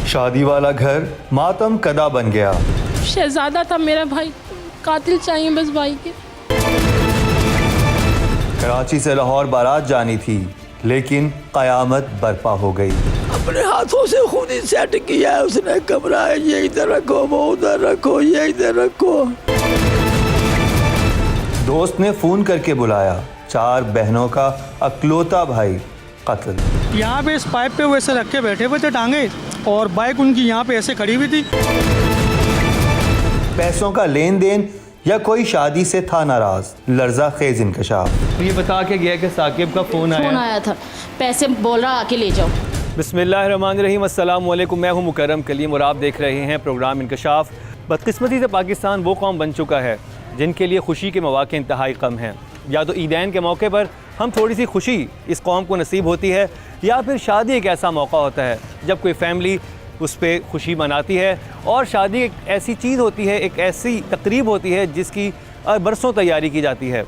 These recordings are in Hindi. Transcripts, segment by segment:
शादी वाला घर मातम कदा बन गया। शहजादा था मेरा भाई, कातिल चाहिए बस भाई के। कराची से लाहौर बारात जानी थी, लेकिन कयामत बर्पा हो गई। अपने हाथों से खुद ही सेट किया है उसने कमरा, ये इधर रखो, वो उधर रखो, ये इधर रखो। दोस्त ने फोन करके बुलाया, 4 बहनों का अकलौता भाई कत्ल। यहाँ पे इस पाइप पे वैसे रख के बैठे हुए थे टांगे, और बाइक उनकी यहाँ पे ऐसे खड़ी हुई थी। पैसों का लेन देन या कोई शादी से था नाराज, लर्जा खेज इंकशाफ। ये बता के गया कि साकिब का फ़ोन आया था, पैसे बोल रहा आके ले जाओ। बिस्मिल्लाहिर्रहमानिर्रहीम, अस्सलाम वालेकुम। मैं हूँ मुकर्रम कलीम और आप देख रहे हैं प्रोग्राम इंकशाफ। बदकिस्मती से पाकिस्तान वो कौम बन चुका है जिनके लिए खुशी के मौके इंतहाई कम हैं। या तो ईदैन के मौके पर हम थोड़ी सी खुशी इस कौम को नसीब होती है, या फिर शादी एक ऐसा मौका होता है जब कोई फैमिली उस पर खुशी मनाती है। और शादी एक ऐसी चीज़ होती है, एक ऐसी तकरीब होती है जिसकी बरसों तैयारी की जाती है।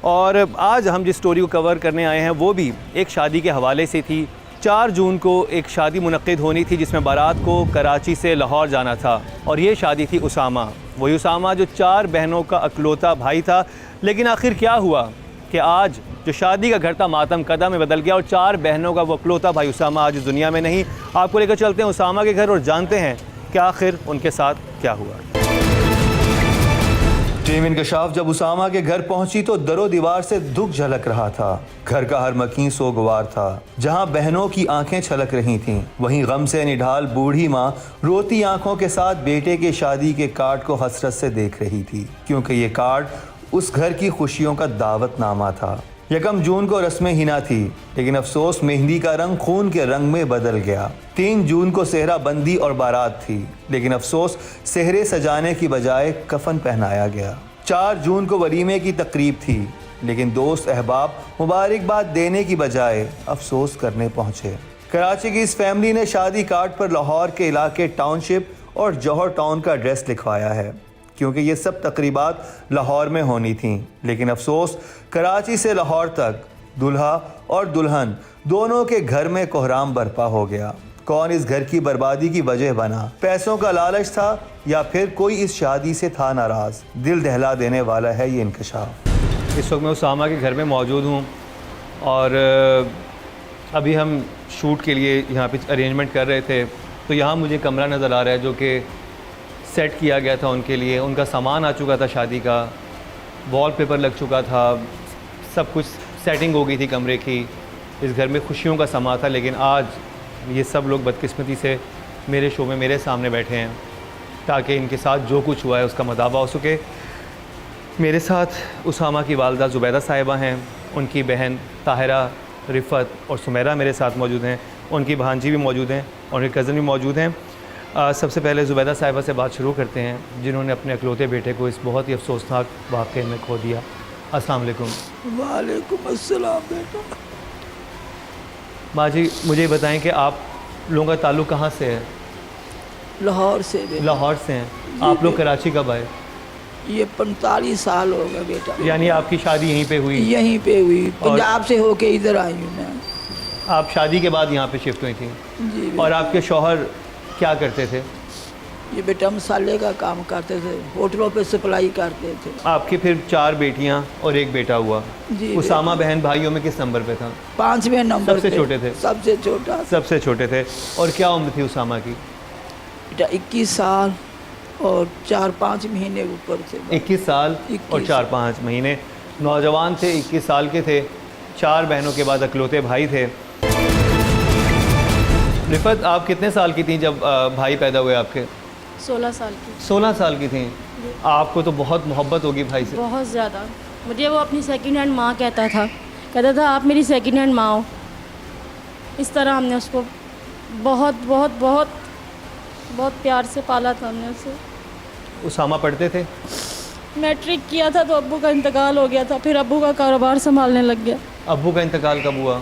और आज हम जिस स्टोरी को कवर करने आए हैं वो भी एक शादी के हवाले से थी। 4 जून को एक शादी मुनक्किद होनी थी जिसमें बारात को कराची से लाहौर जाना था, और ये शादी थी उसामा, वही उसामा जो 4 बहनों का अकलौता भाई था। लेकिन आखिर क्या हुआ कि आज जो शादी का घर था मातम कदा में बदल गया, और 4 बहनों का वो अकलौता भाई उसामा आज इस दुनिया में नहीं। आपको लेकर चलते हैं उसामा के घर और जानते हैं कि आखिर उनके साथ क्या हुआ। टीम इंकशाफ जब उसामा के घर पहुंची तो दरो दीवार से दुख झलक रहा था। घर का हर मकीन सोगवार था। जहां बहनों की आंखें छलक रही थीं, वहीं गम से निढाल बूढ़ी माँ रोती आंखों के साथ बेटे के शादी के कार्ड को हसरत से देख रही थी, क्योंकि ये कार्ड उस घर की खुशियों का दावतनामा था। 1 जून को रस्में हिना थी, लेकिन अफसोस मेहंदी का रंग खून के रंग में बदल गया। 3 जून को सेहरा बंदी और बारात थी, लेकिन अफसोस सेहरे सजाने की बजाय कफन पहनाया गया। 4 जून को वलीमे की तकरीब थी, लेकिन दोस्त अहबाब मुबारकबाद देने की बजाय अफसोस करने पहुंचे। कराची की इस फैमिली ने शादी कार्ड पर लाहौर के इलाके टाउनशिप और जौहर टाउन का एड्रेस लिखवाया है, क्योंकि ये सब तकरीबात लाहौर में होनी थीं। लेकिन अफसोस कराची से लाहौर तक दुल्हा और दुल्हन दोनों के घर में कोहराम बर्पा हो गया। कौन इस घर की बर्बादी की वजह बना? पैसों का लालच था या फिर कोई इस शादी से था नाराज़? दिल दहला देने वाला है ये इंकशाफ। इस वक्त मैं उसामा के घर में मौजूद हूँ और अभी हम शूट के लिए यहाँ पे अरेंजमेंट कर रहे थे। तो यहाँ मुझे कमरा नज़र आ रहा है जो कि सेट किया गया था उनके लिए। उनका सामान आ चुका था शादी का, वॉलपेपर लग चुका था, सब कुछ सेटिंग हो गई थी कमरे की। इस घर में खुशियों का समा था। लेकिन आज ये सब लोग बदकिस्मती से मेरे शो में मेरे सामने बैठे हैं ताकि इनके साथ जो कुछ हुआ है उसका मदावा हो सके। मेरे साथ उसामा की वालदा ज़ुबैदा साहिबा हैं, उनकी बहन ताहिरा, रिफ़त और सुमेरा मेरे साथ मौजूद हैं। उनकी भांजी भी मौजूद हैं और उनके कज़न भी मौजूद हैं। सबसे पहले ज़ुबैदा साहिबा से बात शुरू करते हैं, जिन्होंने अपने अकलौते बेटे को इस बहुत ही अफसोसनाक वाक़े में खो दिया। अस्सलाम वालेकुम। वालेकुम अस्सलाम बेटा। बाजी, मुझे बताएं कि आप लोगों का ताल्लुक़ कहाँ से है? लाहौर से बेटा। लाहौर से हैं। आप लोग कराची कब आए? ये 45 साल हो गए बेटा। यानी आपकी शादी यहीं पे हुई? यहीं पे हुई, पंजाब से होके इधर आई हूँ मैं। आप शादी के बाद यहाँ पे शिफ्ट हुई थी? जी। और आपके शौहर क्या करते थे? ये बेटा मसाले का काम करते थे, होटलों पे सप्लाई करते थे। आपकी फिर 4 बेटियां और 1 बेटा हुआ। जी। उसामा बहन भाइयों में किस नंबर पे था? 5वें नंबर सबसे पे। छोटे थे? सबसे छोटा। सबसे छोटे थे। और क्या उम्र थी उसामा की? बेटा 21 साल और 4-5 महीने ऊपर थे। 21 साल और 4-5 महीने। नौजवान थे, 21 साल के थे, 4 बहनों के बाद अकलौते भाई थे। रिफत, आप कितने साल की थी जब भाई पैदा हुए आपके? 16 साल की। 16 साल की थी। आपको तो बहुत मोहब्बत होगी भाई से। बहुत ज़्यादा। मुझे वो अपनी सेकंड हैंड माँ कहता था आप मेरी सेकंड हैंड माँ हो। इस तरह हमने उसको बहुत बहुत बहुत बहुत प्यार से पाला था हमने उसे। उसामा पढ़ते थे? मैट्रिक किया था तो अब्बू का इंतकाल हो गया था, फिर अब्बू का कारोबार संभालने लग गया। अब्बू का इंतकाल कब हुआ?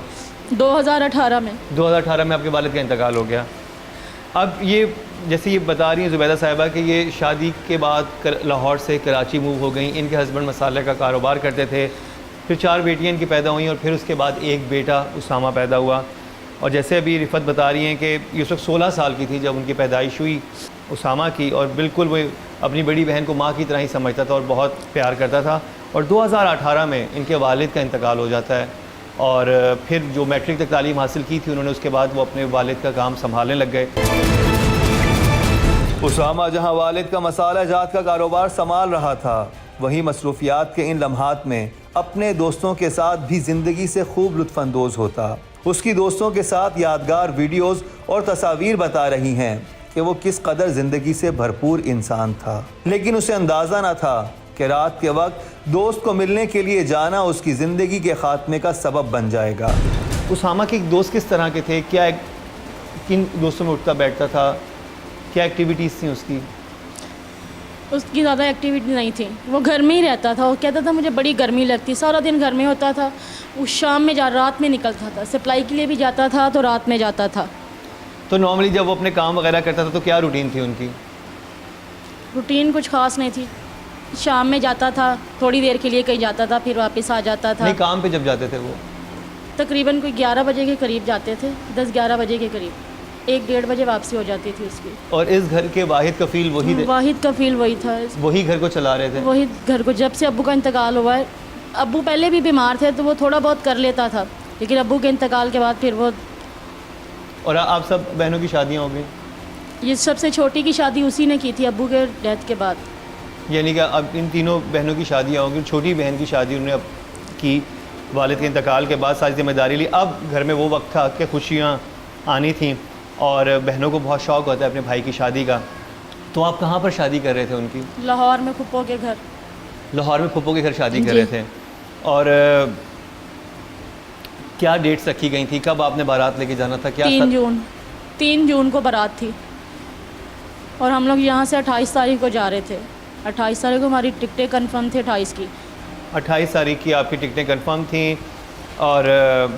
2018 में। 2018 में आपके वालिद का इंतकाल हो गया। अब ये जैसे ये बता रही हैं ज़ुबैदा साहिबा कि ये शादी के बाद लाहौर से कराची मूव हो गई। इनके हस्बैंड मसाले का कारोबार करते थे, फिर 4 बेटियां इनकी पैदा हुई और फिर उसके बाद 1 बेटा उसामा पैदा हुआ। और जैसे अभी रिफ़त बता रही हैं कि ये उस वक्त 16 साल की थी जब उनकी पैदाइश हुई उसामा की, और बिल्कुल वो अपनी बड़ी बहन को माँ की तरह ही समझता था और बहुत प्यार करता था। और 2018 में इनके वालिद का इंतकाल हो जाता है, और फिर जो मैट्रिक तक तालीम हासिल की थी उन्होंने, उसके बाद वो अपने वालिद का काम संभालने लग गए। उसामा जहां वालिद का मसाला जात का कारोबार संभाल रहा था, वहीं मसरूफियात के इन लम्हात में अपने दोस्तों के साथ भी ज़िंदगी से खूब लुत्फ़अंदोज़ होता। उसकी दोस्तों के साथ यादगार वीडियोज़ और तस्वीर बता रही हैं कि वो किस कदर ज़िंदगी से भरपूर इंसान था, लेकिन उसे अंदाज़ा न था कि रात के वक्त दोस्त को मिलने के लिए जाना उसकी ज़िंदगी के ख़ात्मे का सबब बन जाएगा। उसामा के दोस्त किस तरह के थे, क्या किन दोस्तों में उठता बैठता था, क्या एक्टिविटीज़ थी उसकी? उसकी ज़्यादा एक्टिविटी नहीं थी, वो घर में ही रहता था। वो कहता था मुझे बड़ी गर्मी लगती, सारा दिन घर में होता था। वो शाम में रात में निकलता था, सप्लाई के लिए भी जाता था तो रात में जाता था। तो नॉर्मली जब वो अपने काम वगैरह करता था तो क्या रूटीन थी उनकी? रूटीन कुछ खास नहीं थी, शाम में जाता था, थोड़ी देर के लिए कहीं जाता था, फिर वापस आ जाता था। नहीं, काम पे जब जाते थे वो तकरीबन कोई 11 बजे के करीब जाते थे, 10-11 बजे के करीब, 1-1:30 बजे वापसी हो जाती थी उसकी। और इस घर के वाहिद कफील वही थे? वाहिद कफील वही था, वही घर को चला रहे थे? वही घर को। जब से अब्बू का इंतकाल हुआ है, अब्बू पहले भी बीमार थे तो वो थोड़ा बहुत कर लेता था, लेकिन अब्बू के इंतकाल के बाद फिर वो। और आप सब बहनों की शादियाँ हो गई? ये सबसे छोटी की शादी उसी ने की थी अब्बू के डेथ के बाद। यानी कि अब इन तीनों बहनों की शादियाँ होंगी, छोटी बहन की शादी उन्होंने अब की वालिद के इंतकाल के बाद, सारी जिम्मेदारी ली। अब घर में वो वक्त था कि खुशियाँ आनी थी और बहनों को बहुत शौक़ होता है अपने भाई की शादी का। तो आप कहाँ पर शादी कर रहे थे उनकी? लाहौर में फुप्पो के घर। लाहौर में फुप्पो के घर शादी कर रहे थे। और क्या डेट्स रखी गई थी, कब आपने बारात लेके जाना था? क्या 3 जून को बारात थी और हम लोग यहाँ से 28 तारीख को जा रहे थे। 28 तारीख को हमारी टिकटें कंफर्म थी 28 की। 28 तारीख की आपकी टिकटें कंफर्म थी और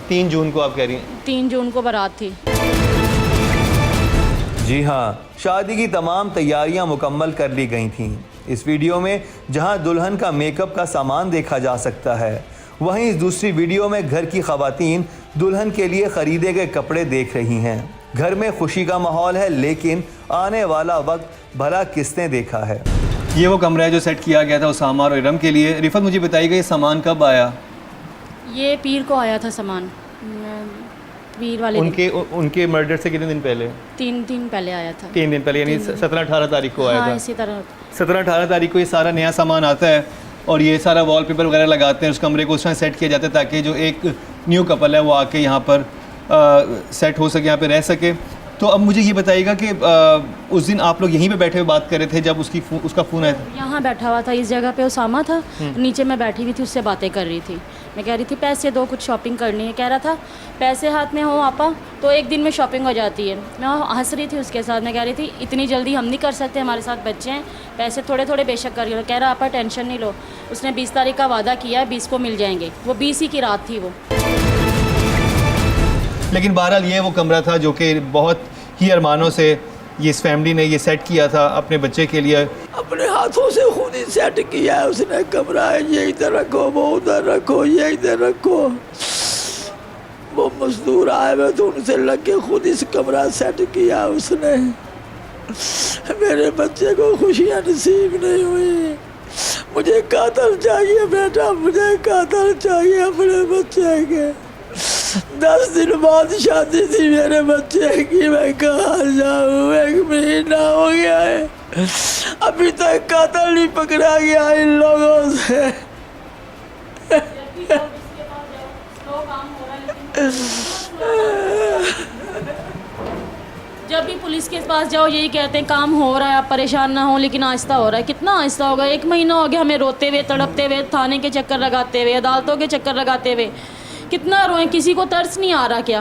3 जून को आप कह रही हैं? 3 जून को बारात थी। जी हाँ, शादी की तमाम तैयारियां मुकम्मल कर ली गई थीं। इस वीडियो में जहां दुल्हन का मेकअप का सामान देखा जा सकता है, वहीं इस दूसरी वीडियो में घर की खवातीन दुल्हन के लिए खरीदे गए कपड़े देख रही हैं। घर में खुशी का माहौल है, लेकिन आने वाला वक्त भला किसने देखा है। ये वो कमरा है जो सेट किया गया था उसामा और इरम के लिए। रिफत, मुझे बताइएगा ये सामान कब आया? ये पीर को आया था सामान, पीर वाले उनके मर्डर से कितने दिन पहले? 3 दिन पहले आया था। 3 दिन पहले, यानी 17-18 तारीख को आया हाँ, था। इसी तरह 17-18 तारीख को ये सारा नया सामान आता है और ये सारा वॉलपेपर वगैरह लगाते हैं, उस कमरे को उस तरह सेट किया जाता है ताकि जो एक न्यू कपल है वो आके यहाँ पर सेट हो सके, यहाँ पे रह सके। तो अब मुझे ये बताइएगा कि उस दिन आप लोग यहीं पे बैठे हुए बात कर रहे थे जब उसका फ़ोन आया था? यहाँ बैठा हुआ था, इस जगह पे उसामा था, नीचे मैं बैठी हुई थी, उससे बातें कर रही थी। मैं कह रही थी पैसे दो, कुछ शॉपिंग करनी है। कह रहा था पैसे हाथ में हो आपा तो एक दिन में शॉपिंग हो जाती है। मैं हंस रही थी उसके साथ, मैं कह रही थी इतनी जल्दी हम नहीं कर सकते, हमारे साथ बच्चे हैं, पैसे थोड़े थोड़े बेशक कर लो। कह रहा आपा टेंशन नहीं लो, उसने 20 तारीख का वादा किया है, 20 को मिल जाएंगे। वो 20 ही की रात थी वो। लेकिन बहरहाल ये वो कमरा था जो कि बहुत ही अरमानों से ये इस फैमिली ने ये सेट किया था अपने बच्चे के लिए। अपने हाथों से खुद ही सेट किया है उसने कमरा। ये इधर रखो, वो उधर रखो, ये इधर रखो। वो मजदूर आए हुए तो उनसे लग के खुद इस कमरा सेट किया उसने। मेरे बच्चे को खुशियाँ नसीब नहीं हुई। मुझे कातर चाहिए बेटा, मुझे कातर चाहिए अपने बच्चे के। 10 दिन बाद शादी थी मेरे बच्चे की, मैं कहाँ जाऊँ? 1 महीना हो गया है, अभी तक कातल नहीं पकड़ा गया इन लोगों से। जब भी पुलिस के पास जाओ यही कहते हैं काम हो रहा है, आप परेशान ना हो, लेकिन आहिस्ता हो रहा है। कितना आहिस्ता होगा? 1 महीना हो गया हमें रोते हुए, तड़पते हुए, थाने के चक्कर लगाते हुए, अदालतों के चक्कर लगाते हुए। कितना रोए, किसी को तरस नहीं आ रहा क्या?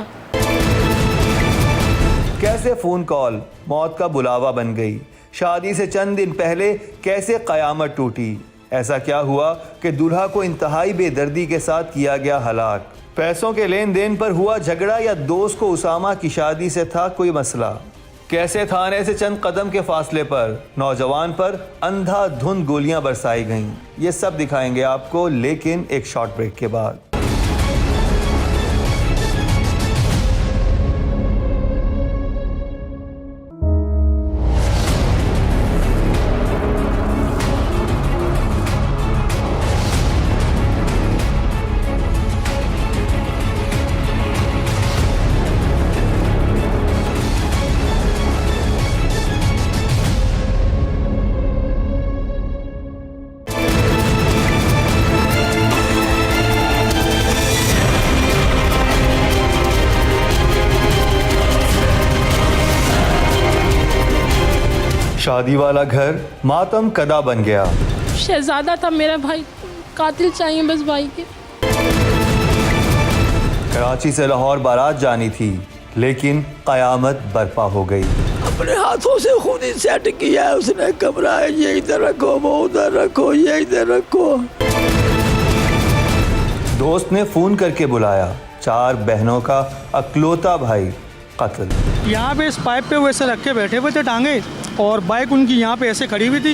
कैसे फ़ोन कॉल मौत का बुलावा बन गई। शादी से चंद दिन पहले कैसे क़यामत टूटी। ऐसा क्या हुआ कि दूल्हा को इंतहाई बेदर्दी के साथ किया गया हलाक। पैसों के लेन देन पर हुआ झगड़ा या दोस्त को उसामा की शादी से था कोई मसला। कैसे थाने से चंद कदम के फासले पर नौजवान पर अंधाधुंध गोलियां बरसाई गईं। ये सब दिखाएंगे आपको, लेकिन एक शॉर्ट ब्रेक के बाद। शादी वाला घर मातम कदा बन गया। शहजादा था मेरा भाई, कातिल चाहिए बस भाई के। कराची से लाहौर बारात जानी थी, लेकिन कयामत बर्पा हो गई। अपने हाथों से खुद ही सेट किया है उसने कमरा, ये इधर रखो, वो उधर रखो, ये इधर रखो। दोस्त ने फोन करके बुलाया। 4 बहनों का अकलौता भाई कत्ल। यहाँ पे इस पाइप पे वो ऐसे रख के बैठे हुए थे टांगे, और बाइक उनकी यहाँ पे ऐसे खड़ी हुई थी।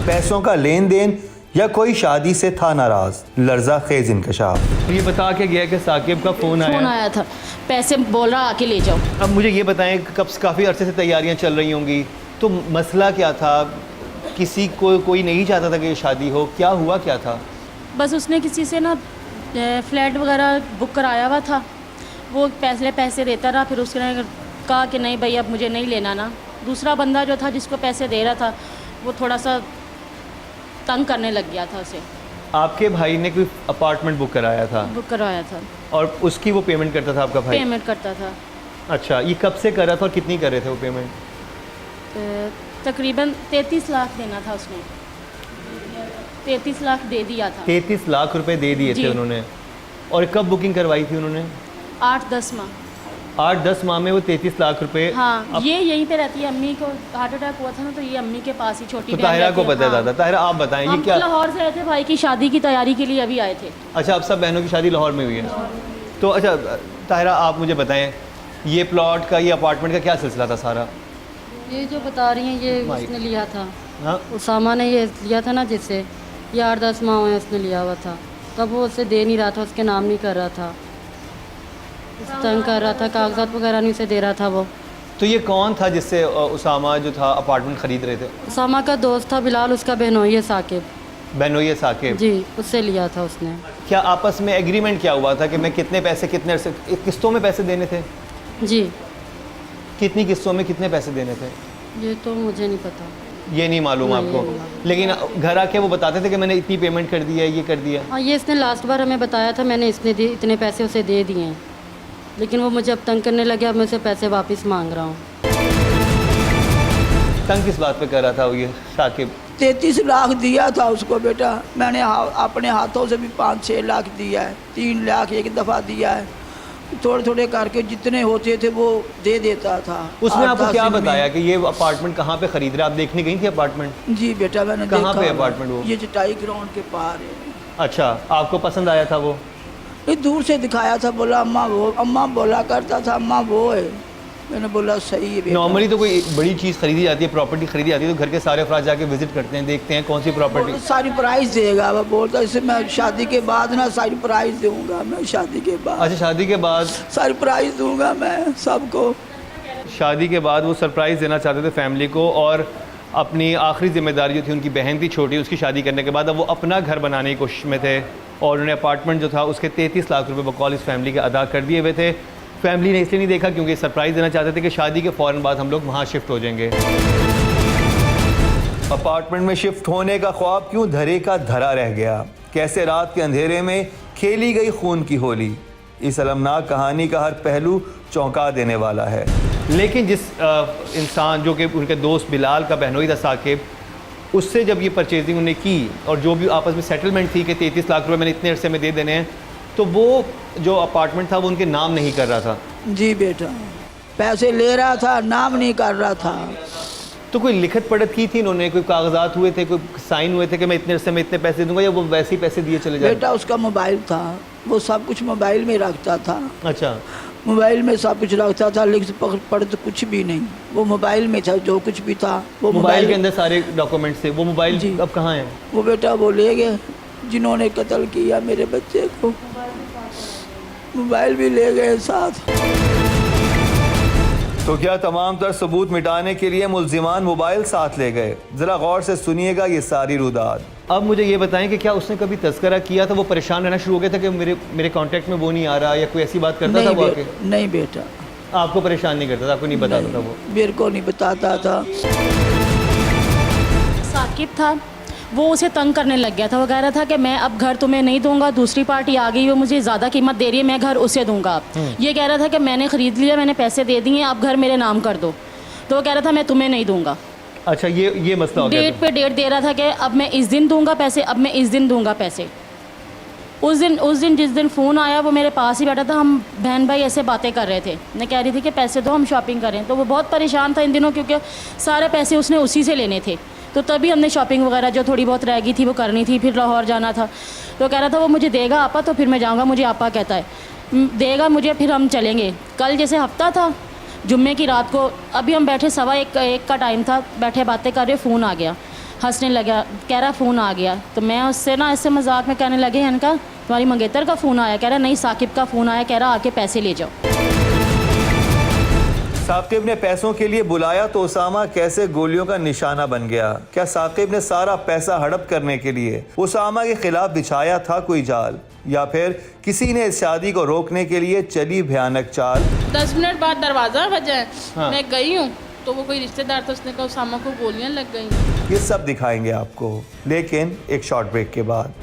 पैसों का लेन देन या कोई शादी से था नाराज। लर्जा खेज इंकशाफ। ये बता के गया कि साकिब का फ़ोन फोन आया। आया था, पैसे बोल रहा आके ले जाओ। अब मुझे ये बताएं, कब काफ़ी अरसे से तैयारियां चल रही होंगी, तो मसला क्या था? किसी को कोई नहीं चाहता था कि ये शादी हो, क्या हुआ क्या था? बस उसने किसी से ना फ्लैट वगैरह बुक कराया हुआ था, वो पैसे देता रहा, फिर उसने कहा कि नहीं भाई अब मुझे नहीं लेना ना। दूसरा बंदा जो था जिसको पैसे दे रहा था वो थोड़ा सा तंग करने लग गया था उसे। आपके भाई ने कोई अपार्टमेंट बुक कराया था बुक करवाया था, और उसकी वो पेमेंट करता था आपका भाई? पेमेंट करता था। अच्छा, ये कब से कर रहा था और कितनी कर रहे थे वो पेमेंट? तकरीबन 33 लाख देना था उसने, 33 लाख दे दिया था। 33 लाख रुपए दे दिए थे जी। उन्होंने। और कब बुकिंग करवाई थी उन्होंने? 8-10 माह। 8-10 माह में वो 33 लाख रुपए। हाँ, ये यहीं पे रहती है। अम्मी को हार्ट अटैक हुआ था ना, तो ये अम्मी के पास ही छोटी तो बहन ताहिरा रहती को पता है हाँ। ज़्यादा। ताहिरा आप बताएं ये हम क्या? लाहौर से आए थे, भाई की शादी की तैयारी के लिए अभी आए थे। अच्छा, अब सब बहनों की शादी लाहौर में हुई है। तो अच्छा ताहिरा, आप मुझे बताएं ये प्लॉट का, ये अपार्टमेंट का क्या सिलसिला था सारा? ये जो बता रही हैं ये माइक। उसने लिया था, हाँ, उसामा ने ये लिया था ना, जिससे ये 8-10 माह हुए उसने लिया हुआ था। तब वो उससे दे नहीं रहा था, उसके नाम नहीं कर रहा था, तंग कर रहा था, कागजात वगैरह नहीं उसे दे रहा था वो। तो ये कौन था जिससे उसामा जो था अपार्टमेंट ख़रीद रहे थे? उसामा का दोस्त था बिलाल, उसका बहनोई है साकिब। बहनोई साकिब जी, उससे लिया था उसने। क्या आपस में एग्रीमेंट क्या हुआ था कि मैं कितने पैसे, कितने अरसे, किस्तों में पैसे देने थे? जी, कितनी किस्तों में कितने पैसे देने थे? ये तो मुझे नहीं पता। ये नहीं मालूम नहीं, आपको? ये नहीं मालूम। लेकिन घर आके वो बताते थे कि मैंने इतनी पेमेंट कर दी है, ये कर दिया। हाँ, ये इसने लास्ट बार हमें बताया था, मैंने इतने पैसे उसे दे दिए हैं, लेकिन वो मुझे अब तंग करने लगे। अब मैं उसे पैसे वापस मांग रहा हूँ। तंग किस बात पे कर रहा था वो ये साकिब? 33 लाख दिया था उसको बेटा, मैंने अपने हाथों से भी 5-6 लाख दिया है, 3 लाख एक दफ़ा दिया है। थोड़े थोड़े करके जितने होते थे वो दे देता था। उसने आपको 8-10 क्या दिन में। बताया कि ये अपार्टमेंट कहाँ पे खरीद रहे? आप देखने गई थी अपार्टमेंट? जी बेटा, मैंने कहाँ देखा पे हुआ। अपार्टमेंट वो? ये चटाई ग्राउंड के पार है। अच्छा, आपको पसंद आया था वो? ये दूर से दिखाया था, बोला अम्मा वो, अम्मा बोला करता था अम्मा वो है। मैंने बोला सही है बेटा। नॉर्मली तो कोई बड़ी चीज़ खरीदी जाती है, प्रॉपर्टी खरीदी जाती है, तो घर के सारे अफराद जाके विजिट करते हैं, देखते हैं कौन सी प्रॉपर्टी। बोलता सारी प्राइस देगा, वो बोलता इसे मैं शादी के बाद ना सारी प्राइस दूंगा, मैं शादी के बाद अच्छा, शादी के बाद? सारी प्राइस दूंगा मैं सबको। शादी के बाद वो सरप्राइज़ देना चाहते थे फैमिली को, और अपनी आखिरी जिम्मेदारी जो थी, उनकी बहन थी छोटी, उसकी शादी करने के बाद अब वो अपना घर बनाने की कोशिश में थे, और उन्होंने अपार्टमेंट जो था उसके 33 लाख रुपए बकौल इस फैमिली के अदा कर दिए हुए थे। फैमिली ने इसलिए नहीं देखा क्योंकि सरप्राइज़ देना चाहते थे कि शादी के फ़ौरन बाद हम लोग वहाँ शिफ्ट हो जाएंगे। अपार्टमेंट में शिफ्ट होने का ख्वाब क्यों धरे का धरा रह गया? कैसे रात के अंधेरे में खेली गई खून की होली? इस अलमनाक कहानी का हर पहलू चौंका देने वाला है। लेकिन जिस इंसान जो कि उनके दोस्त बिलाल का बहनोई था साकिब, उससे जब ये परचेजिंग उन्हें की और जो भी आपस में सेटलमेंट थी कि 33 लाख रुपए मैंने इतने अरसे में दे देने हैं, तो वो जो अपार्टमेंट था वो उनके नाम नहीं कर रहा था। जी बेटा, पैसे ले रहा था, नाम नहीं कर रहा था। तो कोई लिखत पढ़त की थी इन्होंने? कोई कागजात हुए थे, कोई साइन हुए थे कि मैं इतने अरसे में इतने पैसे दूंगा, या वो वैसे ही पैसे दिए चले जाए? बेटा उसका मोबाइल था, वो सब कुछ मोबाइल में रखता था। अच्छा, मोबाइल में सब कुछ रखता था, लिख पढ़ तो कुछ भी नहीं, वो मोबाइल में था, जो कुछ भी था वो मोबाइल के अंदर सारे डॉक्यूमेंट्स थे। वो मोबाइल जी। अब कहाँ है? वो बेटा वो ले गए जिन्होंने कत्ल किया मेरे बच्चे को, मोबाइल भी ले गए साथ। तो क्या तमाम तर सबूत मिटाने के लिए मुल्जिमान मोबाइल साथ ले गए? जरा गौर से सुनिएगा ये सारी रुदाद। अब मुझे ये बताएं कि क्या उसने कभी तस्करा किया था? वो परेशान रहना शुरू हो गया था कि मेरे कांटेक्ट में वो नहीं आ रहा, या कोई ऐसी बात करता था वो आके? नहीं बेटा, आपको परेशान नहीं करता था, आपको नहीं बताता था वो? मेरे को नहीं बताता था। साकिब था, वो उसे तंग करने लग गया था। वो कह रहा था कि मैं अब घर तुम्हें नहीं दूंगा, दूसरी पार्टी आ गई, वो मुझे ज़्यादा कीमत दे रही है, मैं घर उसे दूंगा। ये कह रहा था कि मैंने ख़रीद लिया, मैंने पैसे दे दिए, अब घर मेरे नाम कर दो। तो वो कह रहा था मैं तुम्हें नहीं दूंगा। अच्छा, ये मसला हो गया डेट पे डेट दे रहा था कि अब मैं इस दिन दूंगा पैसे, अब मैं इस दिन दूंगा पैसे। उस दिन जिस दिन फ़ोन आया वो मेरे पास ही बैठा था, हम बहन भाई ऐसे बातें कर रहे थे। मैं कह रही थी कि पैसे दो, हम शॉपिंग करें। तो वो बहुत परेशान था इन दिनों, क्योंकि सारे पैसे उसने उसी से लेने थे। तो तभी हमने शॉपिंग वगैरह जो थोड़ी बहुत रह गई थी वो करनी थी, फिर लाहौर जाना था। तो कह रहा था वो मुझे देगा आपा, तो फिर मैं जाऊँगा, मुझे आपा कहता है देगा मुझे, फिर हम चलेंगे। कल जैसे हफ्ता था, जुम्मे की रात को, अभी हम बैठे 1:15 का टाइम था, बैठे बातें कर रहे, फ़ोन आ गया। हंसने लगा, कह रहा फ़ोन आ गया। तो मैं उससे ना ऐसे मजाक में कहने लगे, इनका तुम्हारी मंगेतर का फ़ोन आया? कह रहा नहीं, साकिब का फ़ोन आया, कह रहा आके पैसे ले जाओ। साकिब ने पैसों के लिए बुलाया तो उसामा कैसे गोलियों का निशाना बन गया? क्या साकिब ने सारा पैसा हड़प करने के लिए उसामा के खिलाफ बिछाया था कोई जाल, या फिर किसी ने इस शादी को रोकने के लिए चली भयानक चाल? 10 मिनट बाद दरवाज़ा बजा है। हाँ। मैं गई हूँ तो वो कोई रिश्तेदार था, उसने कहा उसामा को गोलियां लग गई। ये सब दिखाएंगे आपको, लेकिन एक शॉर्ट ब्रेक के बाद।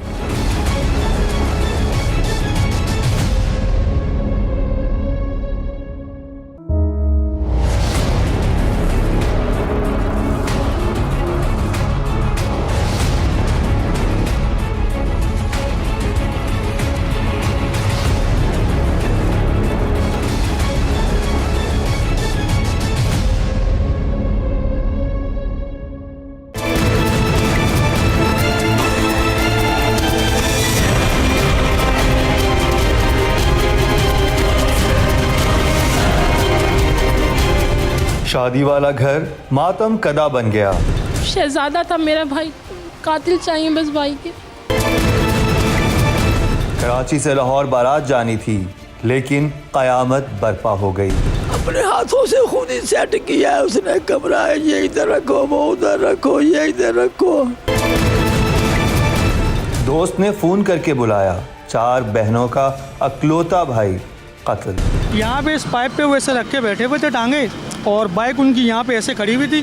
शादी वाला घर मातम कदा बन गया। शहजादा था मेरा भाई, कातिल चाहिए बस भाई के। कराची से लाहौर बारात जानी थी, लेकिन कयामत बर्पा हो गई। अपने हाथों से खुद ही सेट किया है उसने कमरा, ये इधर रखो, वो उधर रखो, ये इधर रखो। दोस्त ने फोन करके बुलाया, 4 बहनों का अकलौता भाई कत्ल। यहाँ पे इस पाइप पे वो ऐसे रख के बैठे हुए थे टांगे, और बाइक उनकी यहाँ पे ऐसे खड़ी हुई थी।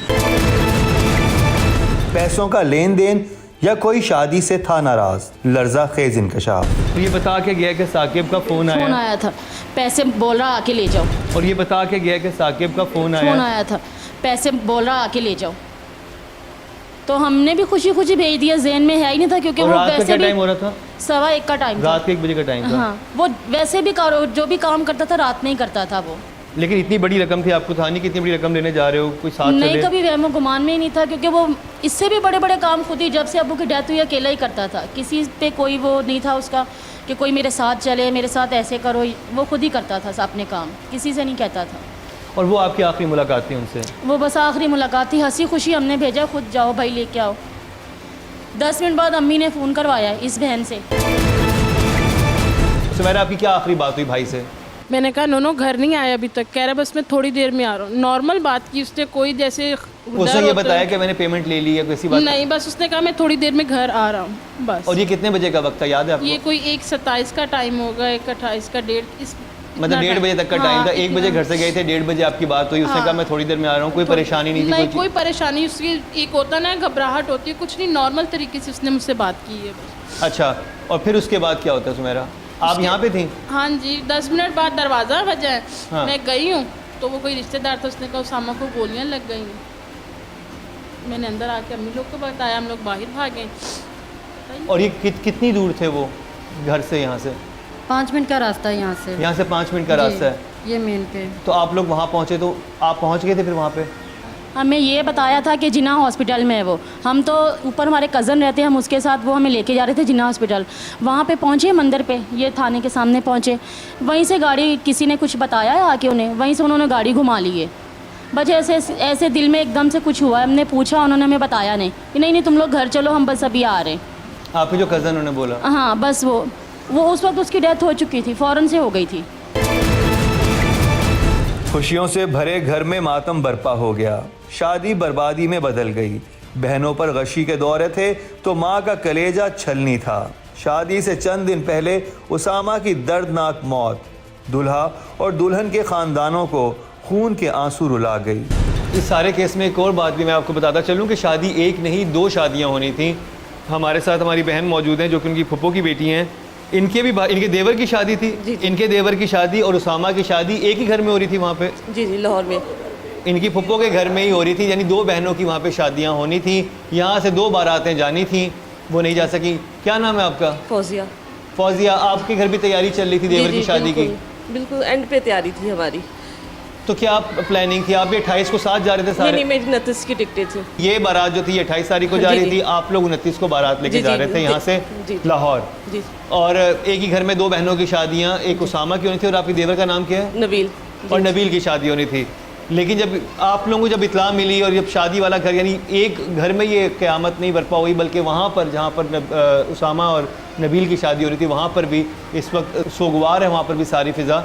पैसों का लेन देन या कोई शादी से था नाराज? लर्जा खेज इंकशाफ। तो ये बता के गया कि साकिब का फ़ोन फ़ोन आया, आया था, पैसे बोल रहा आके ले जाओ। और ये बता के गया कि साकिब का फ़ोन आया। आया था, पैसे बोल रहा आके ले जाओ। तो हमने भी खुशी खुशी भेज दिया, जेन में है ही नहीं था, क्योंकि और वो रात का वैसे क्या भी टाइम हो रहा था? 1:15 का टाइम था। रात के 1 बजे का टाइम था। हाँ, वो वैसे भी जो भी काम करता था रात में ही करता था वो। लेकिन इतनी बड़ी रकम थी, आपको था नहीं कि इतनी बड़ी रकम लेने जा रहे हो, कोई साथ नहीं, चले? कभी वहमो गुमान में ही नहीं था, क्योंकि वो इससे भी बड़े बड़े काम खुद ही, जब से अबू की डेथ हुई अकेला ही करता था। किसी पे कोई वो नहीं था उसका कि कोई मेरे साथ चले, मेरे साथ ऐसे करो, वो खुद ही करता था अपने काम, किसी से नहीं कहता था। और वो आपकी आखिरी मुलाकात थी उनसे? वो बस आखिरी मुलाकात थी, हंसी खुशी हमने भेजा, खुद जाओ भाई लेके आओ। 10 मिनट बाद अम्मी ने फ़ोन करवाया इस बहन से। सुमैरा, आपकी क्या आखिरी बात हुई भाई से? मैंने कहा नो घर नहीं आया अभी तक। कह रहा बस मैं थोड़ी देर में आ रहा हूँ। नॉर्मल बात की उसने, कोई जैसे उसने ये बताया कि मैंने पेमेंट ले ली है, किसी बात? नहीं, बस उसने कहा मैं थोड़ी देर में घर आ रहा हूँ बस। और ये कितने बजे का वक्त था, याद है आपको? ये कोई 1:27 का टाइम होगा, 1:28 का, डेढ़ मतलब 1:30 बजे तक का टाइम था। 1 बजे घर से गए थे, 1:30 बजे आपकी बात हुई। उसने कहा मैं थोड़ी देर में आ रहा हूँ। कोई परेशानी नहीं थी? नहीं, कोई परेशानी। उसकी एक होता ना घबराहट होती है, कुछ नहीं, नॉर्मल तरीके से उसने मुझसे बात की है बस। अच्छा, और फिर उसके बाद क्या होता है सुमेरा? आप यहाँ पे थी? हाँ जी, 10 मिनट बाद दरवाज़ा बजा है। हाँ। मैं गई हूँ तो वो कोई रिश्तेदार था, उसने कहा उसामा को गोलियां लग गई। मैंने अंदर आके अम्मी लोग को बताया, हम लोग बाहर भागे। और ये कितनी दूर थे वो घर से, यहाँ से? 5 मिनट का रास्ता है यहाँ से। यहाँ से 5 मिनट का रास्ता है। ये मेन पे। तो आप लोग वहाँ पहुँचे, तो आप पहुँच गए थे फिर वहाँ पे? हमें ये बताया था कि जिन्ना हॉस्पिटल में है वो। हम तो ऊपर हमारे कज़न रहते हैं, हम उसके साथ, वो हमें लेके जा रहे थे जिन्ना हॉस्पिटल। वहाँ पे पहुँचे मंदिर पे, ये थाने के सामने पहुँचे। वहीं से गाड़ी, किसी ने कुछ बताया है आके उन्हें, वहीं से उन्होंने गाड़ी घुमा ली है। बस ऐसे दिल में एकदम से कुछ हुआ, हमने पूछा, उन्होंने हमें बताया नहीं कि नहीं तुम लोग घर चलो, हम बस अभी आ रहे हैं। आपके जो कज़न उन्होंने बोला? हाँ, बस वो उस वक्त उसकी डेथ हो चुकी थी, फ़ौरन से हो गई थी। खुशियों से भरे घर में मातम बरपा हो गया। शादी बर्बादी में बदल गई। बहनों पर गशी के दौरे थे तो माँ का कलेजा छलनी था। शादी से चंद दिन पहले उसामा की दर्दनाक मौत दुल्हा और दुल्हन के खानदानों को खून के आंसू रुला गई। इस सारे केस में एक और बात भी मैं आपको बताता चलूँ कि शादी एक नहीं 2 शादियाँ होनी थी। हमारे साथ हमारी बहन मौजूद हैं जो कि उनकी फुप्पो की बेटी हैं। इनके देवर की शादी थी। इनके देवर की शादी और उसामा की शादी एक ही घर में हो रही थी वहाँ पे? जी लाहौर में। इनकी फुप्पो के घर में ही हो रही थी, यानी 2 बहनों की वहाँ पे शादियाँ होनी थी। यहाँ से 2 बारातें जानी थी, वो नहीं जा सकी। क्या नाम है आपका? फौजिया। फौजिया, आपके घर भी तैयारी चल रही थी देवर की शादी की? बिल्कुल एंड पे तैयारी थी हमारी। तो क्या प्लानिंग थी? आप भी 28 को साथ जा रहे थे सारे? नहीं, मेरी 29 की टिकटें थी। ये बारात जो थी 28 तारीख को जा रही थी, आप लोग 29 को बारात लेके जा रहे थे यहाँ से लाहौर। जी। और एक ही घर में 2 बहनों की शादियाँ, एक उसामा की होनी थी और आपकी देवर का नाम क्या है? नबील। और नबील की शादी होनी थी। लेकिन जब आप लोगों को जब इत्तला मिली और जब शादी वाला घर, यानी एक घर में ये क़यामत नहीं बरपा हुई, बल्कि वहाँ पर जहाँ पर उसामा और नबील की शादी हो रही थी, वहाँ पर भी इस वक्त सोगवार है, वहाँ पर भी सारी फ़िज़ा।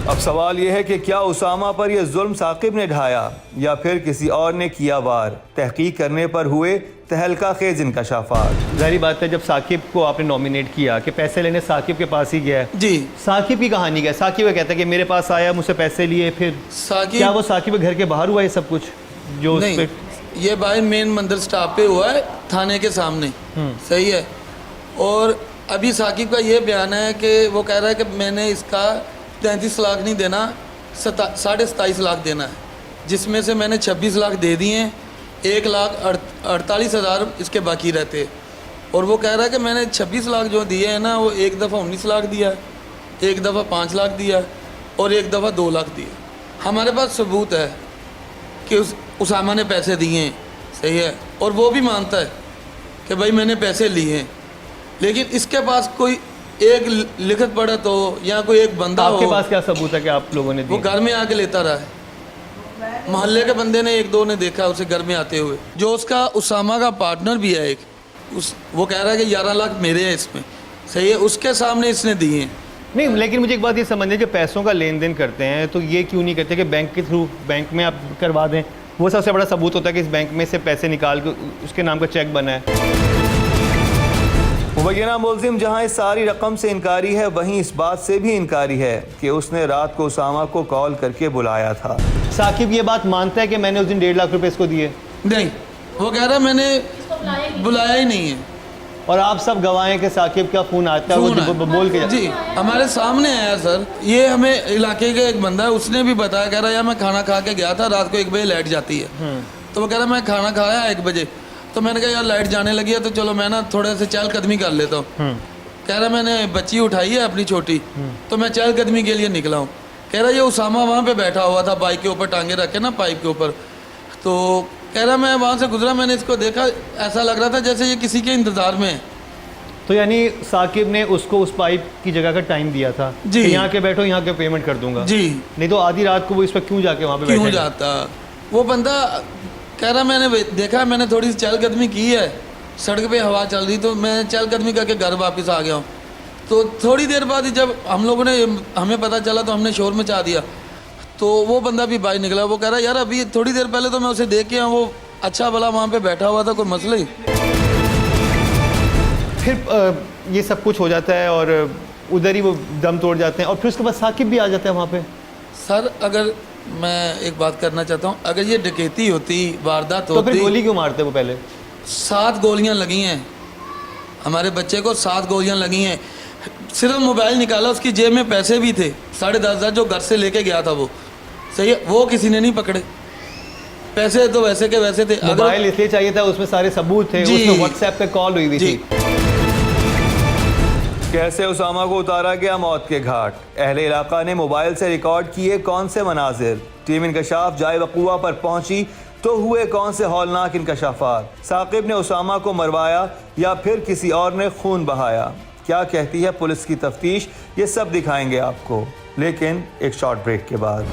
अब सवाल यह है कि क्या उसामा पर यह जुल्म साकिब ने ढाया या फिर किसी और ने किया वार? तहकीक करने पर हुए तहलका खेज इंकशाफात। ज़ाहिर बात है, जब साकिब को आपने नॉमिनेट किया कि पैसे लेने साकिब के पास ही गया है, जी, साकिब की कहानी क्या है? साकिब कहता है कि मेरे पास आया, मुझसे पैसे लिए, फिर साकिब क्या वो साकिब के घर के बाहर हुआ ये सब कुछ जो उस नहीं, पे? ये बाहर मेन मंदिर स्टॉप पे हुआ है, थाने के सामने। सही है। और अभी साकिब का ये बयान है कि वो कह रहा है कि मैंने इसका 33 लाख नहीं देना, 27.5 लाख देना है, जिसमें से मैंने 26 लाख दे दिए हैं, 1,48,000 इसके बाकी रहते। और वो कह रहा है कि मैंने 26 लाख जो दिए हैं ना, वो एक दफ़ा 19 लाख दिया, एक दफ़ा 5 लाख दिया और एक दफ़ा 2 लाख दिया। हमारे पास सबूत है कि उसामा ने पैसे दिए हैं। सही है। और वो भी मानता है कि भाई मैंने पैसे लिए हैं, लेकिन इसके पास कोई एक लिखत पढ़त हो या कोई एक बंदा आपके हो। पास क्या सबूत है कि आप लोगों ने वो दिए? घर में आके लेता रहा है। मोहल्ले के बंदे ने 1-2 ने देखा उसे घर में आते हुए। जो उसका उसामा का पार्टनर भी है एक, वो कह रहा है कि 11 लाख मेरे हैं इसमें। सही है। उसके सामने इसने दिए हैं। नहीं, लेकिन मुझे एक बात ये समझ है, जो पैसों का लेन देन करते हैं तो ये क्यों नहीं करते कि बैंक के थ्रू, बैंक में आप करवा दें? वो सबसे बड़ा सबूत होता है कि इस बैंक में से पैसे निकाल के उसके नाम का चेक बना है। मुबैना मुलजिम जहां इस सारी रकम से इनकारी है, वहीं इस बात से भी इनकारी है कि उसने रात को उसामा को कॉल करके बुलाया था। साकिब ये बात मानता है कि मैंने उस दिन 1.5 लाख रुपए इसको दिए? नहीं, वो कह रहा है मैंने बुलाया ही नहीं है। और आप सब गवाहें कि साकिब का फ़ोन आता है, वो बोल के जी हमारे सामने आया सर। ये हमें इलाके का एक बंदा है, उसने भी बताया, कह रहा है यार मैं खाना खा के गया था, रात को 1 बजे लाइट जाती है। तो वो कह रहा है मैं खाना खाया 1 बजे, तो मैंने कहा यार लाइट जाने लगी है तो चलो मैं ना थोड़े से चहलकदमी कर लेता हूँ। कह रहा मैंने बच्ची उठाई है अपनी छोटी, तो मैं चहलकदमी के लिए निकला हूँ। कह रहा ये उसामा वहाँ पे बैठा हुआ था बाइक के ऊपर टांगे रखे ना पाइप के ऊपर। तो कह रहा मैं वहाँ से गुजरा, मैंने इसको देखा, ऐसा लग रहा था जैसे ये किसी के इंतज़ार में है। तो यानी साकिब ने उसको उस पाइप की जगह का टाइम दिया था जी, कि यहाँ के बैठो, यहाँ के पेमेंट कर दूंगा जी। नहीं तो आधी रात को वो इस पर क्यों जाके वहाँ पे क्यों बैठेगा? जाता? वो बंदा कह रहा मैंने देखा, मैंने थोड़ी सी चहलकदमी की है, सड़क पे हवा चल रही तो मैं चहलकदमी करके घर वापस आ गया हूँ। तो थोड़ी देर बाद जब हम लोगों ने, हमें पता चला तो हमने शोर मचा दिया। तो वो बंदा भी बाहर निकला, वो कह रहा यार अभी थोड़ी देर पहले तो मैं उसे देख के वो अच्छा भला वहाँ पे बैठा हुआ था, कोई मसला ही। फिर ये सब कुछ हो जाता है और उधर ही वो दम तोड़ जाते हैं और फिर उसके बाद साकिब भी आ जाता है वहाँ पे। सर अगर मैं एक बात करना चाहता हूँ, अगर ये डकैती होती, वारदात तो होती, फिर गोली क्यों मारते वो पहले? 7 गोलियाँ लगी हैं हमारे बच्चे को, 7 गोलियाँ लगी हैं। सिर्फ मोबाइल निकाला, उसकी जेब में पैसे भी थे 10,500 जो घर से लेके गया था वो। सही है। वो किसी ने नहीं पकड़े, पैसे तो वैसे के वैसे थे। मोबाइल इसलिए चाहिए था, उसमें सारे सबूत थे, उसमें व्हाट्सएप पे कॉल हुई थी। कैसे उसामा को उतारा गया मौत के घाट? अहले इलाका ने मोबाइल से रिकॉर्ड किए कौन से मनाजिर? टीम इंकशाफ जाए वक़ूआ पर पहुंची तो हुए कौन से हौलनाक इंकशाफात? साकिब ने उसामा को मरवाया या फिर किसी और ने खून बहाया? क्या कहती है पुलिस की तफ्तीश? ये सब दिखाएंगे आपको, लेकिन एक शॉर्ट ब्रेक के बाद।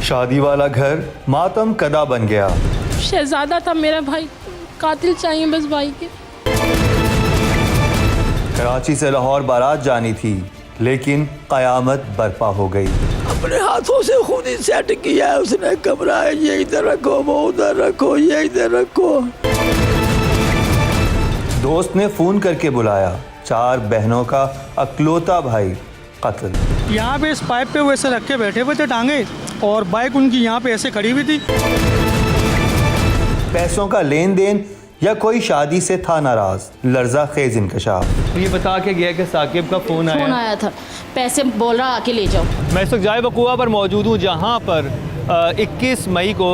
शादी वाला घर मातम कदा बन गया। शहजादा था मेरा भाई, कातिल चाहिए बस भाई के। कराची से लाहौर बारात जानी थी, लेकिन कयामत बर्पा हो गई। अपने हाथों से खुद ही सेट किया है उसने कमरा, ये इधर रखो, वो उधर रखो, ये इधर रखो। दोस्त ने फोन करके बुलाया। 4 बहनों का अकलौता भाई कत्ल। यहाँ पे इस पाइप पे वो ऐसे रख के बैठे हुए थे टांगे, और बाइक उनकी यहाँ पे ऐसे खड़ी हुई थी। पैसों का लेन देन या कोई शादी से था नाराज। लर्जा खेज इंकशाफ। ये बता के गया कि साकिब का फ़ोन फ़ोन आया। आया था, पैसे बोल रहा आके ले जाओ। मैं इस वक्त जाए वक़ुआ पर मौजूद हूँ, जहाँ पर 21 मई को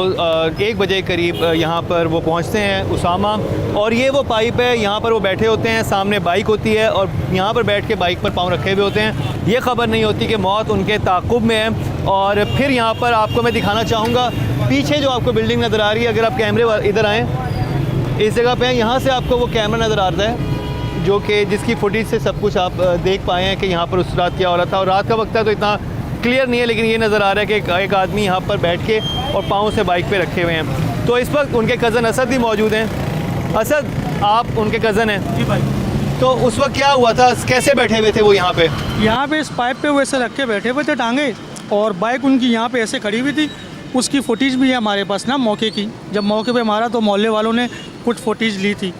1 बजे करीब यहाँ पर वो पहुँचते हैं उसामा, और ये वो पाइप है, यहाँ पर वो बैठे होते हैं, सामने बाइक होती है और यहाँ पर बैठ के बाइक पर पाँव रखे हुए होते हैं। ये ख़बर नहीं होती कि मौत उनके ताक़ुब में है। और फिर यहाँ पर आपको मैं दिखाना चाहूँगा पीछे जो आपको बिल्डिंग नज़र आ रही है, अगर आप कैमरे इधर आएँ, इस जगह पे यहाँ से आपको वो कैमरा नज़र आता है, जो कि जिसकी फुटेज से सब कुछ आप देख पाए हैं कि यहाँ पर उस रात क्या हो रहा था। और रात का वक्त है तो इतना क्लियर नहीं है, लेकिन ये नज़र आ रहा है कि एक आदमी यहाँ पर बैठ के और पाँव से बाइक पे रखे हुए हैं। तो इस वक्त उनके कज़न असद भी मौजूद हैं। असद, आप उनके कज़न हैं? जी भाई। तो उस वक्त क्या हुआ था, कैसे बैठे हुए थे वो यहाँ पे? यहाँ पे इस पाइप पे वो ऐसे रख के बैठे हुए थे टांगे, और बाइक उनकी यहाँ पे ऐसे खड़ी हुई थी। उसकी फुटेज भी है हमारे पास ना मौके की। जब मौके पे मारा तो मोहल्ले वालों ने कुछ फुटेज ली थी।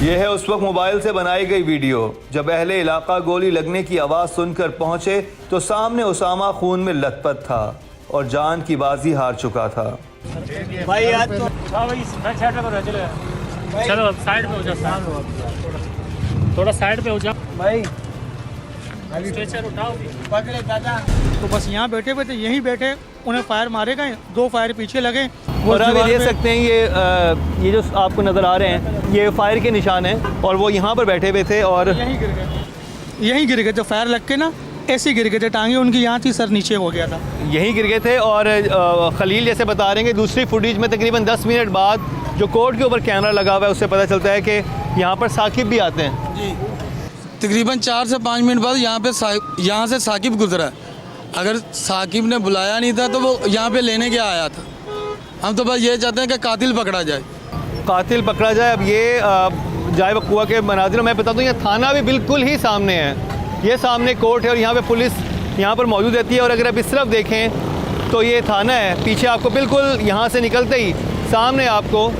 यह है उस वक्त मोबाइल से बनाई गई वीडियो, जब अहले इलाका गोली लगने की आवाज़ सुनकर पहुंचे तो सामने उसामा खून में लथपथ था और जान की बाजी हार चुका था। भाई यार तो चलो साइड पे हो जाओ, थोड़ा साइड पे हो जाओ भाई, स्ट्रेचर उठाओ। तो बस यहाँ बैठे हुए थे, यहीं बैठे, उन्हें फायर मारे गए, 2 फायर पीछे लगे। वो और आप दीवार ये पे- देख सकते हैं ये जो आपको नज़र आ रहे हैं, ये फायर के निशान हैं, और वो यहाँ पर बैठे हुए थे और यहीं गिर गए थे फायर लग के ना, ऐसे गिर गए थे। टांगे उनकी यहाँ थी, सर नीचे हो गया था। यहीं गिर गए थे। और खलील जैसे बता रहे हैं कि दूसरी फुटेज में तकरीबन 10 मिनट बाद जो कोर्ट के ऊपर कैमरा लगा हुआ है, उससे पता चलता है कि यहाँ पर साकिब भी आते हैं। जी, तकरीबन 4 से 5 मिनट बाद यहाँ से साकिब गुजरा है। अगर साकिब ने बुलाया नहीं था तो वो यहाँ पे लेने क्या आया था। हम तो बस ये चाहते हैं कि कातिल पकड़ा जाए। कातिल पकड़ा जाए। अब ये जाए वक़ुआ के मनाजिर मैं बता दूँ, ये थाना भी बिल्कुल ही सामने है। ये सामने कोर्ट है और यहाँ पे पुलिस यहाँ पर मौजूद रहती है। और अगर आप इस तरफ देखें तो ये थाना है। पीछे आपको बिल्कुल यहाँ से निकलते ही सामने आपको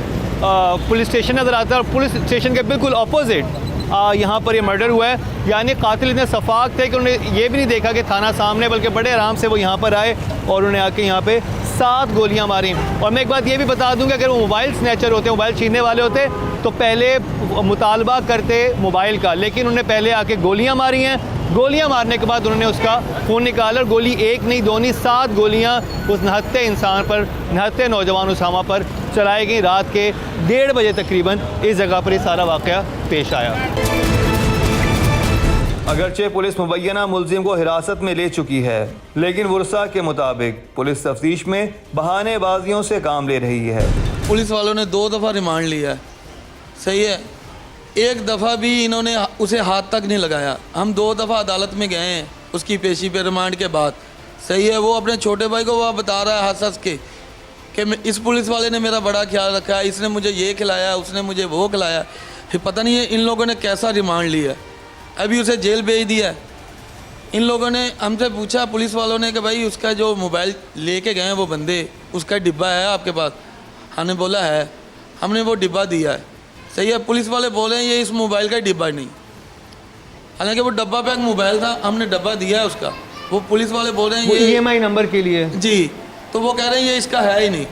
पुलिस स्टेशन नज़र आता है, और पुलिस स्टेशन के बिल्कुल अपोजिट यहाँ पर ये मर्डर हुआ है। यानी कातिल इतने सफाक थे कि उन्होंने ये भी नहीं देखा कि थाना सामने, बल्कि बड़े आराम से वो यहाँ पर आए और उन्हें आके यहाँ पे 7 गोलियाँ मारी। और मैं एक बात ये भी बता दूँ कि अगर वो मोबाइल स्नैचर होते, मोबाइल छीनने वाले होते, तो पहले मुतालबा करते मोबाइल का, लेकिन उन्होंने पहले आके गोलियाँ मारी हैं। गोलियाँ मारने के बाद उन्होंने उसका फ़ोन निकाला और गोली 1 नहीं 2 नहीं 7 गोलियाँ उस नहत्ते इंसान पर, नहत्ते नौजवान उसामा पर चलाई गई। रात के 1:30 बजे तकरीबन इस जगह पर ये सारा वाक़या पेश आया। अगरचे पुलिस मुबैना मुलजिम को हिरासत में ले चुकी है, लेकिन वर्षा के मुताबिक पुलिस तफ्तीश में बहानेबाजियों से काम ले रही है। पुलिस वालों ने 2 दफ़ा रिमांड लिया है, सही है। 1 दफ़ा भी इन्होंने उसे हाथ तक नहीं लगाया। हम 2 दफ़ा अदालत में गए हैं उसकी पेशी पे रिमांड के बाद, सही है। वो अपने छोटे भाई को वह बता रहा है हंस हंस के कि इस पुलिस वाले ने मेरा बड़ा ख्याल रखा है, इसने मुझे ये खिलाया, उसने मुझे वो खिलाया। फिर पता नहीं है इन लोगों ने कैसा रिमांड लिया, अभी उसे जेल भेज दिया है। इन लोगों ने हमसे पूछा, पुलिस वालों ने, कि भाई उसका जो मोबाइल लेके गए हैं वो बंदे, उसका डिब्बा है आपके पास? हमने बोला है, हमने वो डिब्बा दिया है, सही है। पुलिस वाले बोले हैं ये इस मोबाइल का डिब्बा नहीं, हालांकि वो डब्बा पैक मोबाइल था, हमने डब्बा दिया है उसका। वो पुलिस वाले बोल रहे हैं ये EMI नंबर के लिए जी, तो वो कह रहे हैं ये इसका है ही नहीं।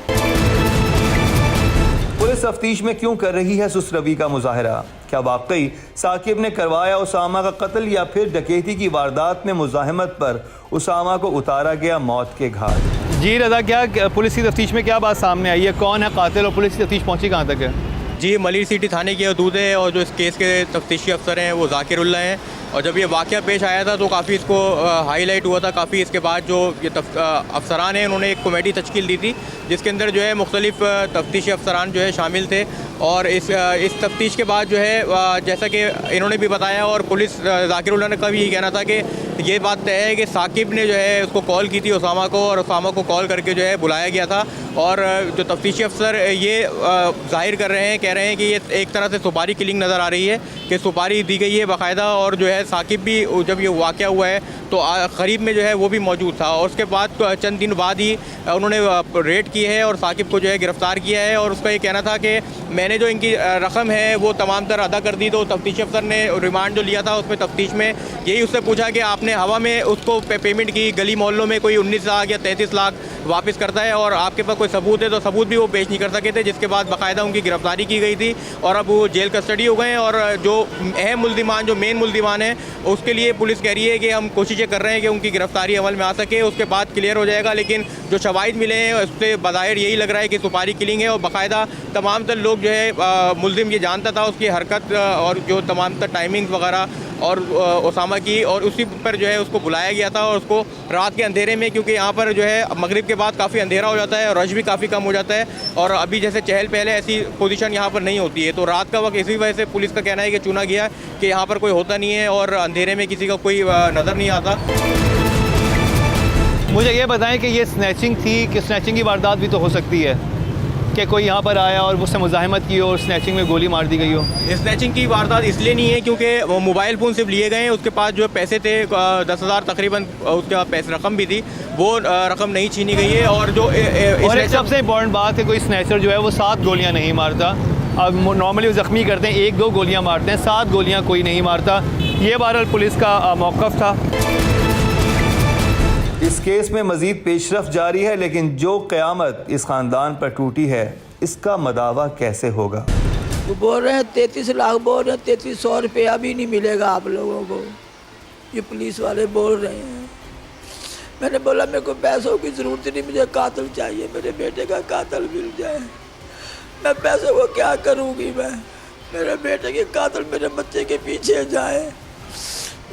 पुलिस तफ्तीश में क्यों कर रही है सुसरवी का मुजाहरा? क्या वाकई साकिब ने करवाया उसामा का कत्ल, या फिर डकैती की वारदात में मुजाहिमत पर उसामा को उतारा गया मौत के घाट? जी रज़ा, क्या पुलिस की तफ्तीश में क्या बात सामने आई है? कौन है कातिल और पुलिस की तफ्तीश पहुँची कहाँ तक है? जी, मलिर सिटी थाने की हदूद है और जो इस केस के तफ्तीशी अफसर हैं वो ज़ाकिरुल्लाह हैं। और जब ये वाक़या पेश आया था तो काफ़ी इसको हाईलाइट हुआ था। काफ़ी इसके बाद जो ये अफसरान हैं उन्होंने एक कमेटी तश्कील दी थी जिसके अंदर जो है मुख्तलिफ़ तफ्तीशी अफसरान जो है शामिल थे। और इस तफ्तीश के बाद जो है जैसा कि इन्होंने भी बताया और पुलिस ज़ाकिरुल्लाह का भी यही कहना था कि ये बात तय है कि साकिब ने जो है उसको कॉल की थी उसामा को, और उसामा को कॉल करके जो है बुलाया गया था। और जो तफ्तीशी अफसर ये जाहिर कर रहे हैं, कह रहे हैं कि ये एक तरह से सुपारी किलिंग नज़र आ रही है कि सुपारी दी गई है बाकायदा। और जो है साकिब भी जब ये वाक़या हुआ है तो करीब में जो है वो भी मौजूद था। और उसके बाद चंद दिन बाद ही उन्होंने रेड की है और साकिब को जो है गिरफ़्तार किया है। और उसका ये कहना था कि मैंने जो इनकी रकम है वो तमाम तर अदा कर दी। तो तफ्तीशी अफसर ने रिमांड जो लिया था उसमें तफ्तीश में यही उससे पूछा कि आपने हवा में उसको पेमेंट की, गली मोहल्लों में कोई 19 लाख या 33 लाख वापस करता है और आपके पास कोई सबूत है, तो सबूत भी वो पेश नहीं कर सके थे, जिसके बाद बाकायदा उनकी गिरफ्तारी की गई थी और अब वो जेल कस्टडी हो गए हैं। और जो अहम मुल्ज़िमान, जो मेन मुल्ज़िमान है, उसके लिए पुलिस कह रही है कि हम कोशिशें कर रहे हैं कि उनकी गिरफ्तारी अमल में आ सके, उसके बाद क्लियर हो जाएगा। लेकिन जो शवाहिद मिले हैं उससे बज़ाहिर यही लग रहा है कि सुपारी किलिंग है और बाकायदा तमाम तर लोग जो है मुल्ज़िम ये जानता था उसकी हरकत और जो तमाम तर टाइमिंग्स वगैरह और उसामा की, और उसी पर जो है उसको बुलाया गया था। और उसको रात के अंधेरे में, क्योंकि यहाँ पर जो है मगरिब के बाद काफ़ी अंधेरा हो जाता है और रश भी काफ़ी कम हो जाता है और अभी जैसे चहल पहले ऐसी पोजीशन यहाँ पर नहीं होती है, तो रात का वक्त इसी वजह से पुलिस का कहना है कि चुना गया कि यहाँ पर कोई होता नहीं है और अंधेरे में किसी का कोई नज़र नहीं आता। मुझे ये बताएं कि ये स्नैचिंग थी कि स्नैचिंग की वारदात भी तो हो सकती है कि कोई यहाँ पर आया और उससे मुज़ाहमत की और स्नैचिंग में गोली मार दी गई हो? स्नैचिंग की वारदात इसलिए नहीं है क्योंकि वो मोबाइल फ़ोन सिर्फ लिए गए हैं, उसके पास जो पैसे थे 10,000 तकरीबन, उसके पास पैसे रकम भी थी, वो रकम नहीं छीनी गई है। और जो और एक सबसे इम्पॉर्टेंट बात है, कोई स्नैचर जो है वो 7 गोलियाँ नहीं मारता। अब नॉर्मली वो ज़ख्मी करते हैं, 1-2 गोलियाँ मारते हैं, 7 गोलियाँ कोई नहीं मारता। ये बहरहाल पुलिस का मौक़िफ़ था। इस केस में मज़ीद पेशरफ जारी है, लेकिन जो क़यामत इस ख़ानदान पर टूटी है इसका मदावा कैसे होगा? वो बोल रहे हैं 33 लाख बोल रहे हैं, 3300 रुपया भी नहीं मिलेगा आप लोगों को, ये पुलिस वाले बोल रहे हैं। मैंने बोला मेरे को पैसों की ज़रूरत नहीं, मुझे कातिल चाहिए, मेरे बेटे का कातिल मिल जाए। मैं पैसों को क्या करूँगी, मैं मेरे बेटे के कातिल मेरे बच्चे के पीछे जाए,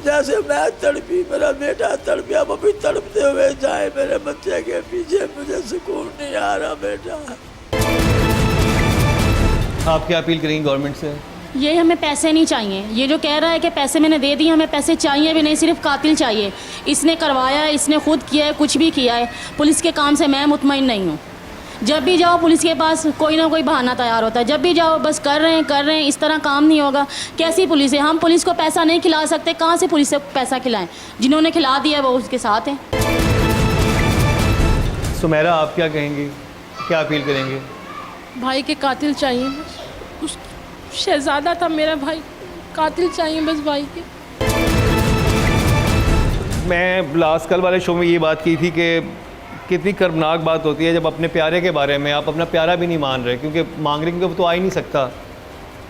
जैसे मैं तड़पी मेरा बेटा तड़पिया वो भी तड़पते हुए जाए मेरे बच्चे के पीछे। मुझे सुकून नहीं आ रहा बेटा। आप क्या अपील करेंगे गवर्नमेंट से? ये हमें पैसे नहीं चाहिए, ये जो कह रहा है कि पैसे मैंने दे दिए, हमें पैसे चाहिए भी नहीं, सिर्फ कातिल चाहिए। इसने करवाया है, इसने खुद किया है, कुछ भी किया है। पुलिस के काम से मैं मुतमईन नहीं हूँ। जब भी जाओ पुलिस के पास कोई ना कोई बहाना तैयार होता है, जब भी जाओ बस कर रहे हैं, इस तरह काम नहीं होगा। कैसी पुलिस है? हम पुलिस को पैसा नहीं खिला सकते, कहाँ से पुलिस से पैसा खिलाएं? जिन्होंने खिला दिया वो उसके साथ हैं। सुमेरा, आप क्या कहेंगी, क्या अपील करेंगे? भाई के कातिल चाहिए, उस शहजादा था मेरा भाई, कातिल चाहिए बस भाई के। मैं लास्ट कल वाले शो में ये बात की थी कि कितनी कर्मनाक बात होती है जब अपने प्यारे के बारे में आप अपना प्यारा भी नहीं मान रहे, क्योंकि मांग रहे क्योंकि वो तो आ ही नहीं सकता,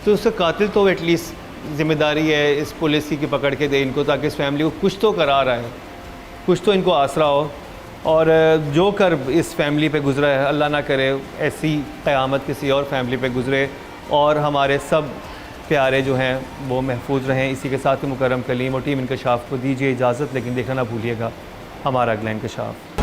तो उससे कातिल तो एटलीस्ट ज़िम्मेदारी है इस पुलिस की कि पकड़ के दे इनको, ताकि इस फैमिली को कुछ तो करार आए, कुछ तो इनको आसरा हो। और जो कर इस फैमिली पे गुजरा है, अल्लाह ना करे ऐसी क़यामत किसी और फैमिली पे गुजरे और हमारे सब प्यारे जो हैं वो महफूज रहें। इसी के साथ ही मुकर्रम कलीम और टीम इंकशाफ को दीजिए इजाज़त, लेकिन देखना ना भूलिएगा हमारा अगला इंकशाफ।